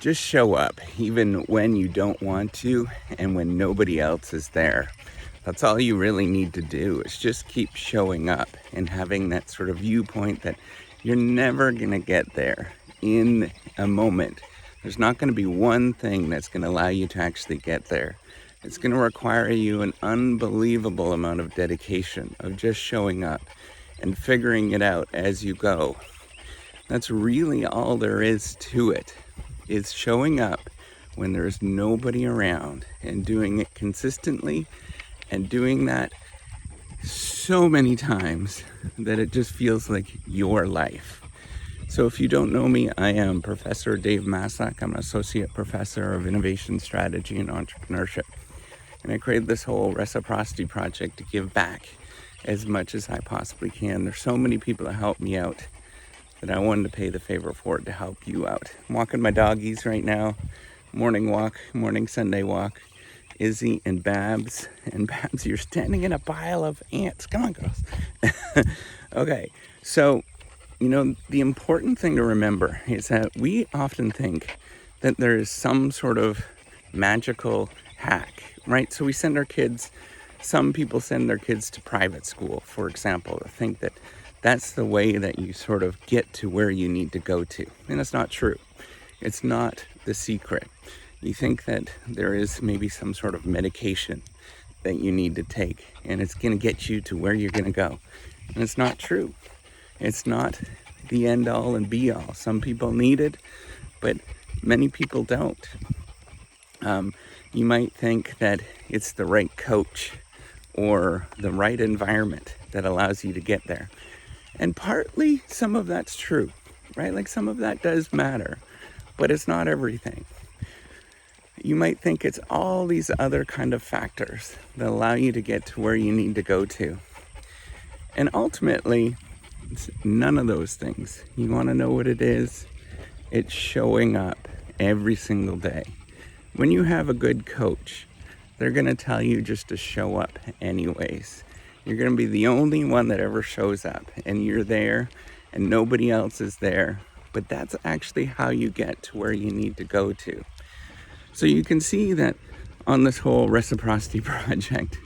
Just show up, even when you don't want to and when nobody else is there. That's all you really need to do, is just keep showing up and having that sort of viewpoint that you're never going to get there in a moment. There's not going to be one thing that's going to allow you to actually get there. It's going to require you an unbelievable amount of dedication, of just showing up and figuring it out as you go. That's really all there is to it, is showing up when there's nobody around and doing it consistently, and doing that so many times that it just feels like your life. So if you don't know me, I am Professor Dave Massac. I'm an associate professor of innovation strategy and entrepreneurship. And I created this whole reciprocity project to give back as much as I possibly can. There's so many people that help me out that I wanted to pay the favor forward to help you out. I'm walking my doggies right now. Morning walk, morning Sunday walk. Izzy and Babs. And Babs, you're standing in a pile of ants. Come on, girls. Okay, so, the important thing to remember is that we often think that there is some sort of magical hack, right? So we send our kids, some people send their kids to private school, for example, to think that that's the way that you sort of get to where you need to go to. And it's not true. It's not the secret. You think that there is maybe some sort of medication that you need to take, and it's going to get you to where you're going to go. And it's not true. It's not the end all and be all. Some people need it, but many people don't. You might think that it's the right coach or the right environment that allows you to get there. And partly some of that's true, right? Like some of that does matter, but it's not everything. You might think it's all these other kind of factors that allow you to get to where you need to go to. And ultimately, it's none of those things. You want to know what it is? It's showing up every single day. When you have a good coach, they're going to tell you just to show up anyways. You're going to be the only one that ever shows up, and you're there and nobody else is there. But that's actually how you get to where you need to go to. So you can see that on this whole reciprocity project,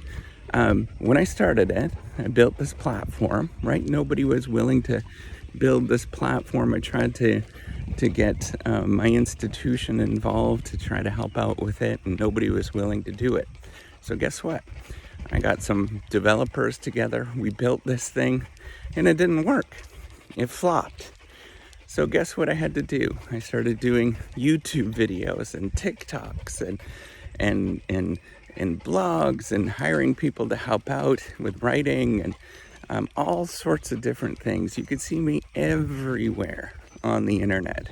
when I started it, I built this platform, right? Nobody was willing to build this platform. I tried to get my institution involved to try to help out with it, and nobody was willing to do it. So guess what? I got some developers together. We built this thing, and it didn't work. It flopped. So guess what I had to do? I started doing YouTube videos and TikToks and blogs and hiring people to help out with writing and all sorts of different things. You could see me everywhere on the internet.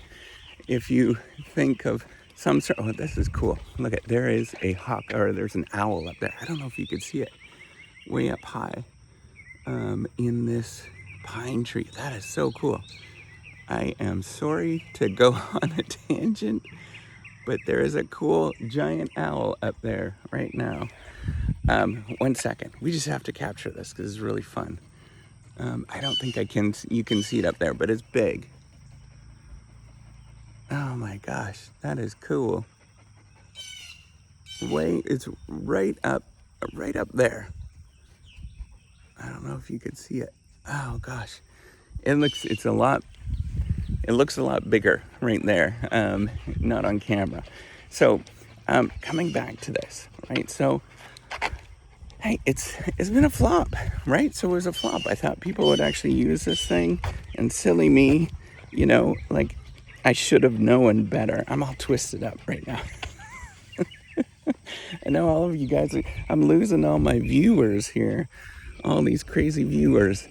If you think of some sort, oh, this is cool. Look at, there is a hawk, or there's an owl up there. I don't know if you could see it way up high in this pine tree. That is so cool. I am sorry to go on a tangent, but there is a cool giant owl up there right now. 1 second. We just have to capture this because it's really fun. I don't think you can see it up there, but it's big. Oh my gosh, that is cool. It's right up there. I don't know if you could see it. Oh gosh, it looks a lot bigger right there, not on camera. So, coming back to this, right? So, hey, it's been a flop, right? So it was a flop. I thought people would actually use this thing, and silly me, like I should have known better. I'm all twisted up right now. I know all of you guys, I'm losing all my viewers here, all these crazy viewers.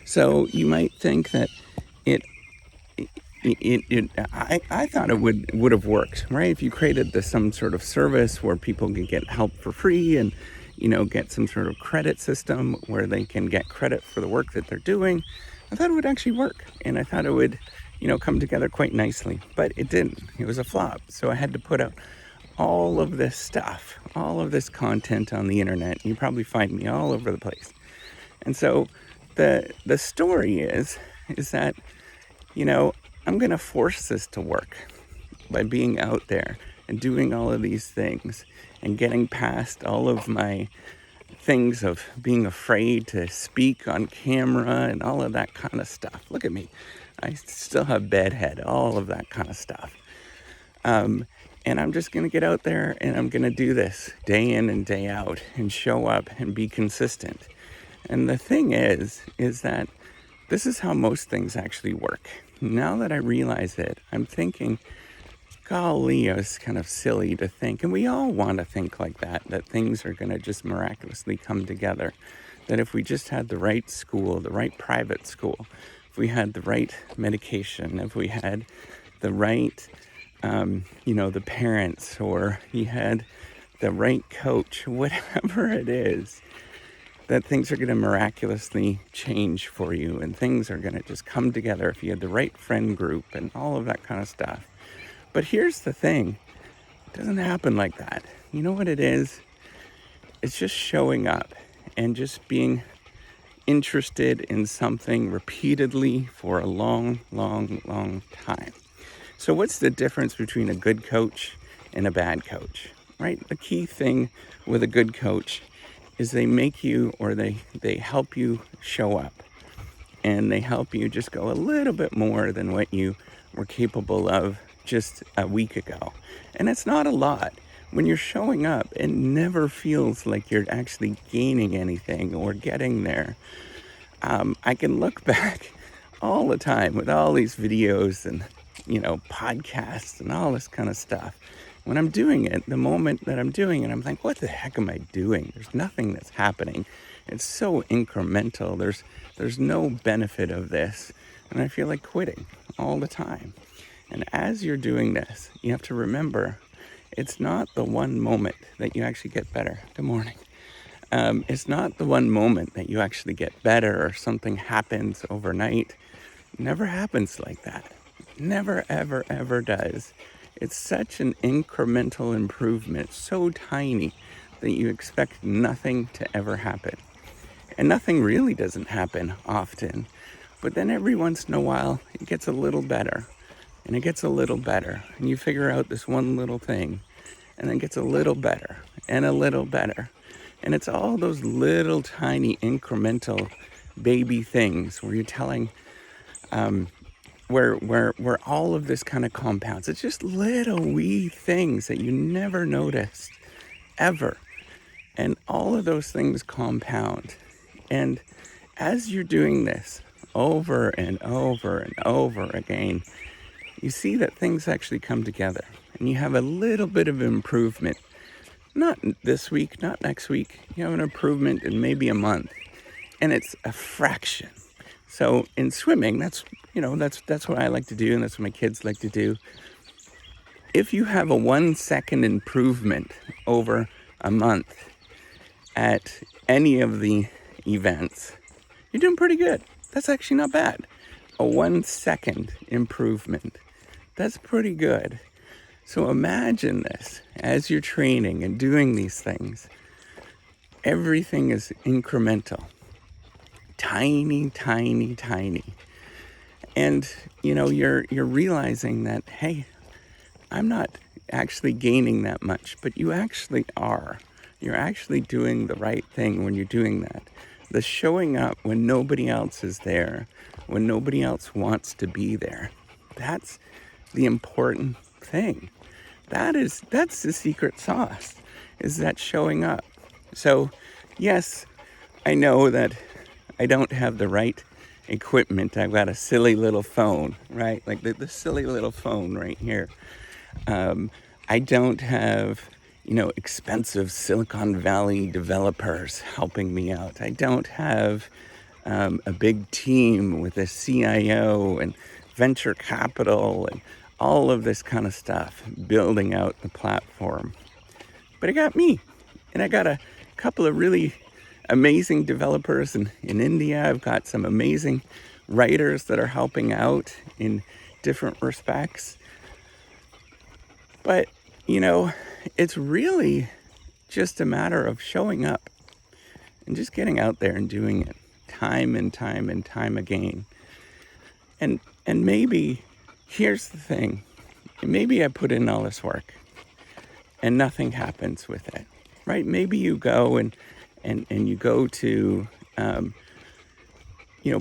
So you might think that I thought it would have worked, right? If you created some sort of service where people can get help for free and, get some sort of credit system where they can get credit for the work that they're doing, I thought it would actually work. And I thought it would, come together quite nicely, but it didn't. It was a flop. So I had to put out all of this stuff, all of this content on the internet. You probably find me all over the place. And so the story is that, I'm going to force this to work by being out there and doing all of these things and getting past all of my things of being afraid to speak on camera and all of that kind of stuff. Look at me. I still have bedhead, all of that kind of stuff. And I'm just going to get out there and I'm going to do this day in and day out and show up and be consistent. And the thing is that this is how most things actually work. Now that I realize it, I'm thinking, golly, it's kind of silly to think, and we all want to think like that things are going to just miraculously come together. That if we just had the right school, the right private school, if we had the right medication, if we had the right, the parents, or you had the right coach, whatever it is, that things are going to miraculously change for you and things are going to just come together if you had the right friend group and all of that kind of stuff. But here's the thing, it doesn't happen like that. You know what it is? It's just showing up and just being interested in something repeatedly for a long, long, long time. So what's the difference between a good coach and a bad coach, right? The key thing with a good coach is they make you, or they help you show up, and they help you just go a little bit more than what you were capable of just a week ago. And it's not a lot. When you're showing up, it never feels like you're actually gaining anything or getting there. I can look back all the time with all these videos and, podcasts and all this kind of stuff. When I'm doing it, the moment that I'm doing it, I'm like, what the heck am I doing? There's nothing that's happening. It's so incremental. There's no benefit of this. And I feel like quitting all the time. And as you're doing this, you have to remember, it's not the one moment that you actually get better. Good morning. It's not the one moment that you actually get better or something happens overnight. It never happens like that. Never, ever, ever does. It's such an incremental improvement, so tiny that you expect nothing to ever happen. And nothing really doesn't happen often. But then every once in a while, it gets a little better. And it gets a little better. And you figure out this one little thing. And it gets a little better. And a little better. And it's all those little tiny incremental baby things where you're telling... where all of this kind of compounds. It's just little wee things that you never noticed, ever. And all of those things compound. And as you're doing this over and over and over again, you see that things actually come together. And you have a little bit of improvement. Not this week, not next week. You have an improvement in maybe a month. And it's a fraction. So in swimming, that's what I like to do, and that's what my kids like to do. If you have a 1 second improvement over a month at any of the events, you're doing pretty good. That's actually not bad. A 1 second improvement. That's pretty good. So imagine this as you're training and doing these things. Everything is incremental. Tiny, tiny, tiny. And, you're realizing that, hey, I'm not actually gaining that much, but you actually are. You're actually doing the right thing when you're doing that. The showing up when nobody else is there, when nobody else wants to be there. That's the important thing. That's the secret sauce, is that showing up. So, yes, I know that I don't have the right equipment. I've got a silly little phone, right? Like the silly little phone right here. I don't have, expensive Silicon Valley developers helping me out. I don't have a big team with a CIO and venture capital and all of this kind of stuff building out the platform. But I got me, and I got a couple of really amazing developers in India. I've got some amazing writers that are helping out in different respects. But, it's really just a matter of showing up and just getting out there and doing it time and time and time again. And maybe Here's the thing. Maybe I put in all this work and nothing happens with it, right? Maybe you go and you go to,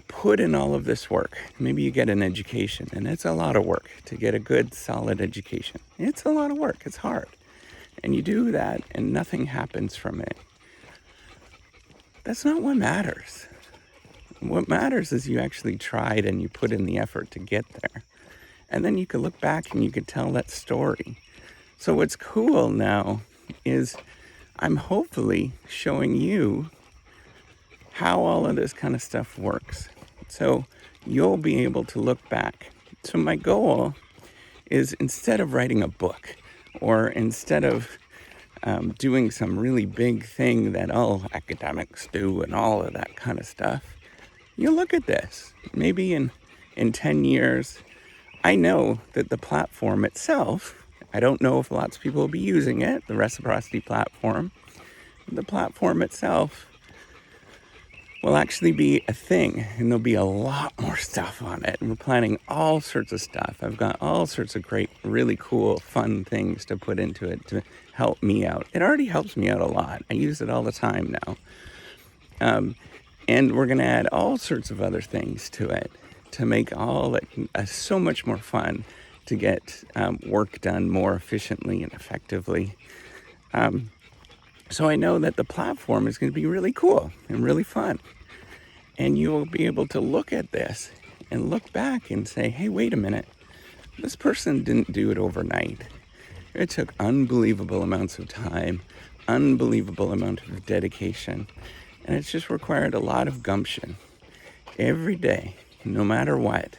put in all of this work. Maybe you get an education, and it's a lot of work to get a good, solid education. It's a lot of work. It's hard. And you do that, and nothing happens from it. That's not what matters. What matters is you actually tried and you put in the effort to get there. And then you can look back and you can tell that story. So what's cool now is I'm hopefully showing you how all of this kind of stuff works. So you'll be able to look back. So my goal is, instead of writing a book, or instead of doing some really big thing that all academics do and all of that kind of stuff, you look at this. Maybe in 10 years, I know that the platform itself, I don't know if lots of people will be using it, the reciprocity platform. The platform itself will actually be a thing, and there'll be a lot more stuff on it. And we're planning all sorts of stuff. I've got all sorts of great, really cool, fun things to put into it to help me out. It already helps me out a lot. I use it all the time now. And we're going to add all sorts of other things to it to make all it so much more fun, to get work done more efficiently and effectively. So I know that the platform is going to be really cool and really fun. And you will be able to look at this and look back and say, hey, wait a minute. This person didn't do it overnight. It took unbelievable amounts of time, unbelievable amount of dedication. And it's just required a lot of gumption. Every day, no matter what,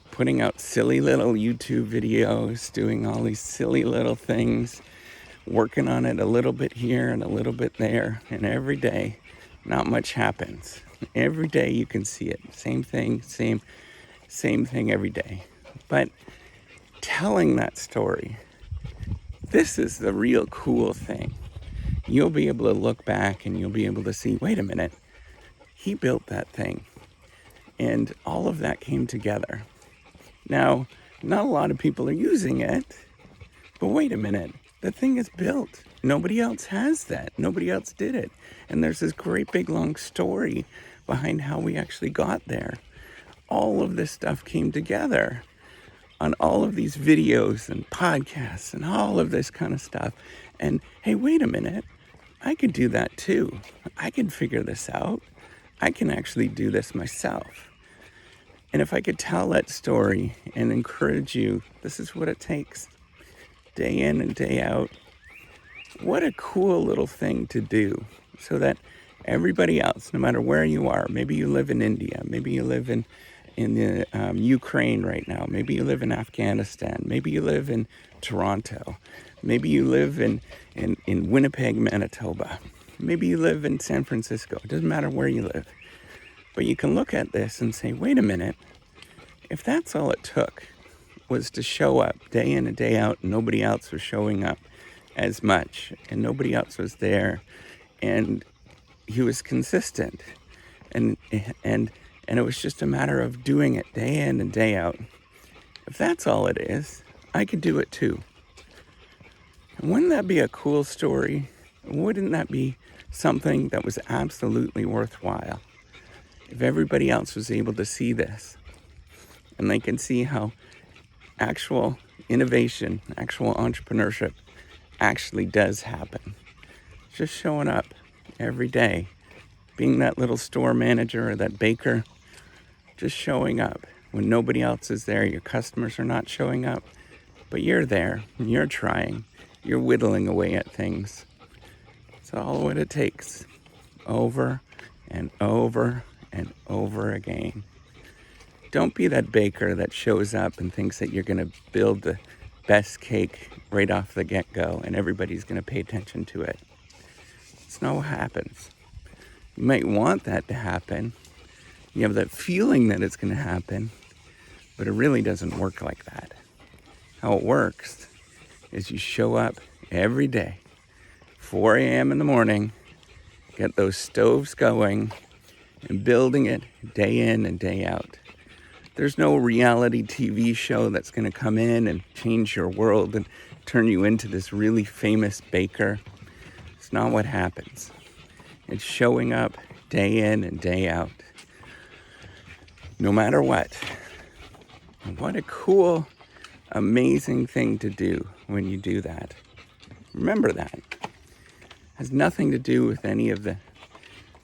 putting out silly little YouTube videos, doing all these silly little things, working on it a little bit here and a little bit there, and every day, not much happens. Every day you can see it. Same thing, same thing every day. But telling that story, this is the real cool thing. You'll be able to look back and you'll be able to see, wait a minute, he built that thing. And all of that came together. Now, not a lot of people are using it, but wait a minute. The thing is built. Nobody else has that. Nobody else did it. And there's this great big long story behind how we actually got there. All of this stuff came together on all of these videos and podcasts and all of this kind of stuff. And hey, wait a minute. I could do that too. I can figure this out. I can actually do this myself. And if I could tell that story and encourage you, this is what it takes. Day in and day out. What a cool little thing to do, so that everybody else, no matter where you are, maybe you live in India, maybe you live in the Ukraine right now, maybe you live in Afghanistan, maybe you live in Toronto, maybe you live in Winnipeg, Manitoba, maybe you live in San Francisco. It doesn't matter where you live. But you can look at this and say, wait a minute, if that's all it took was to show up day in and day out, and nobody else was showing up as much, and nobody else was there, and he was consistent, and it was just a matter of doing it day in and day out. If that's all it is, I could do it too. And wouldn't that be a cool story? Wouldn't that be something that was absolutely worthwhile? If everybody else was able to see this, and they can see how actual innovation, actual entrepreneurship actually does happen. Just showing up every day, being that little store manager or that baker, just showing up when nobody else is there. Your customers are not showing up, but you're there and you're trying. You're whittling away at things. It's all what it takes, over and over and over again. Don't be that baker that shows up and thinks that you're going to build the best cake right off the get-go and everybody's going to pay attention to it. It's not what happens. You might want that to happen. You have that feeling that it's going to happen, but it really doesn't work like that. How it works is you show up every day, 4 a.m. in the morning, get those stoves going, and building it day in and day out. There's no reality TV show that's going to come in and change your world and turn you into this really famous baker. It's not what happens. It's showing up day in and day out, no matter what. And what a cool, amazing thing to do when you do that. Remember that. It has nothing to do with any of the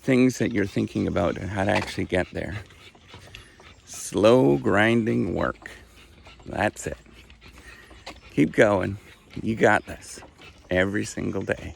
things that you're thinking about and how to actually get there. Slow grinding work. That's it. Keep going. You got this every single day.